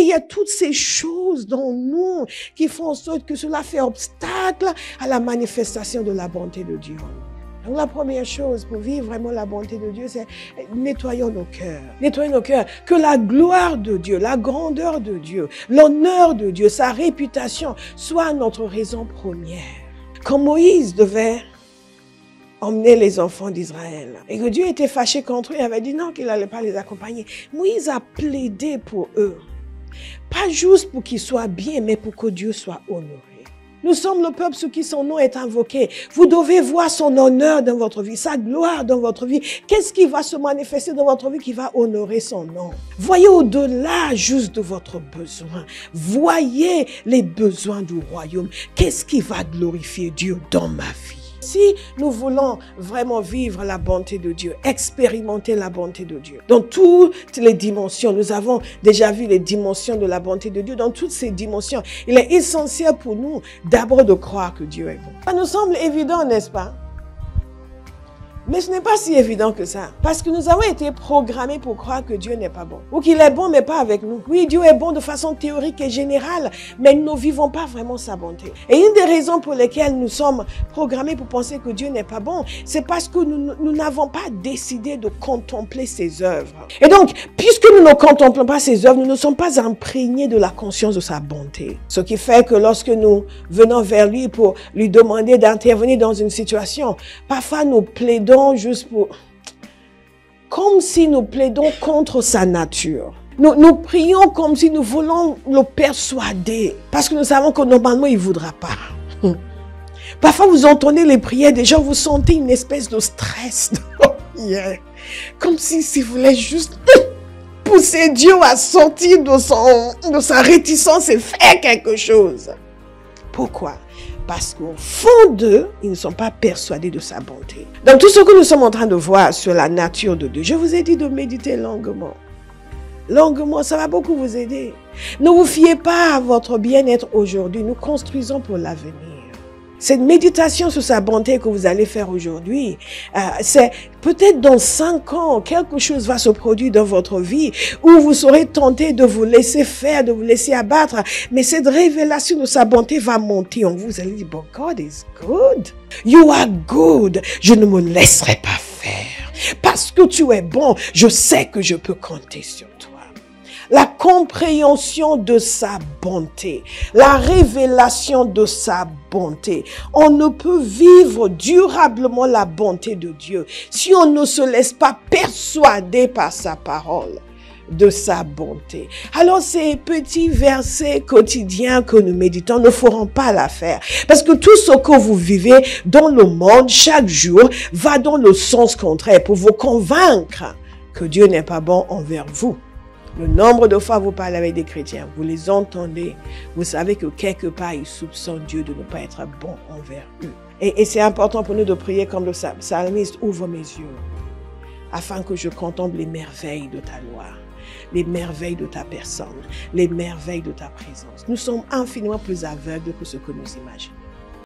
Il y a toutes ces choses dans nous qui font en sorte que cela fait obstacle à la manifestation de la bonté de Dieu. Donc la première chose pour vivre vraiment la bonté de Dieu, c'est nettoyons nos cœurs. Nettoyons nos cœurs. Que la gloire de Dieu, la grandeur de Dieu, l'honneur de Dieu, sa réputation soit notre raison première. Quand Moïse devait emmener les enfants d'Israël et que Dieu était fâché contre eux, il avait dit non, qu'il n'allait pas les accompagner. Moïse a plaidé pour eux. Pas juste pour qu'ils soient bien, mais pour que Dieu soit honoré. Nous sommes le peuple sous qui son nom est invoqué. Vous devez voir son honneur dans votre vie, sa gloire dans votre vie. Qu'est-ce qui va se manifester dans votre vie qui va honorer son nom? Voyez au-delà juste de votre besoin. Voyez les besoins du royaume. Qu'est-ce qui va glorifier Dieu dans ma vie? Si nous voulons vraiment vivre la bonté de Dieu, expérimenter la bonté de Dieu, dans toutes les dimensions, nous avons déjà vu les dimensions de la bonté de Dieu, dans toutes ces dimensions, il est essentiel pour nous d'abord de croire que Dieu est bon. Ça nous semble évident, n'est-ce pas? Mais ce n'est pas si évident que ça. Parce que nous avons été programmés pour croire que Dieu n'est pas bon. Ou qu'il est bon, mais pas avec nous. Oui, Dieu est bon de façon théorique et générale, mais nous ne vivons pas vraiment sa bonté. Et une des raisons pour lesquelles nous sommes programmés pour penser que Dieu n'est pas bon, c'est parce que nous n'avons pas décidé de contempler ses œuvres. Et donc, puisque nous ne contemplons pas ses œuvres, nous ne sommes pas imprégnés de la conscience de sa bonté. Ce qui fait que lorsque nous venons vers lui pour lui demander d'intervenir dans une situation, parfois nous plaidons juste pour, comme si nous plaidons contre sa nature. Nous prions comme si nous voulons le persuader, parce que nous savons que normalement il ne voudra pas. Parfois vous entendez les prières des gens, vous sentez une espèce de stress, comme s'il voulait juste pousser Dieu à sortir de sa réticence et faire quelque chose. Pourquoi? Parce qu'au fond d'eux, ils ne sont pas persuadés de sa bonté. Donc tout ce que nous sommes en train de voir sur la nature de Dieu, je vous ai dit de méditer longuement. Longuement, ça va beaucoup vous aider. Ne vous fiez pas à votre bien-être aujourd'hui, nous construisons pour l'avenir. Cette méditation sur sa bonté que vous allez faire aujourd'hui, c'est peut-être dans 5 ans, quelque chose va se produire dans votre vie où vous serez tenté de vous laisser faire, de vous laisser abattre. Mais cette révélation de sa bonté va monter en vous. Vous allez dire, but God is good. You are good. Je ne me laisserai pas faire. Parce que tu es bon, je sais que je peux compter sur toi. La compréhension de sa bonté, la révélation de sa bonté. On ne peut vivre durablement la bonté de Dieu si on ne se laisse pas persuader par sa parole de sa bonté. Alors ces petits versets quotidiens que nous méditons ne feront pas l'affaire. Parce que tout ce que vous vivez dans le monde chaque jour va dans le sens contraire pour vous convaincre que Dieu n'est pas bon envers vous. Le nombre de fois vous parlez avec des chrétiens, vous les entendez, vous savez que quelque part ils soupçonnent Dieu de ne pas être bon envers eux. Et c'est important pour nous de prier comme le psalmiste, ouvre mes yeux, afin que je contemple les merveilles de ta loi, les merveilles de ta personne, les merveilles de ta présence. Nous sommes infiniment plus aveugles que ce que nous imaginons.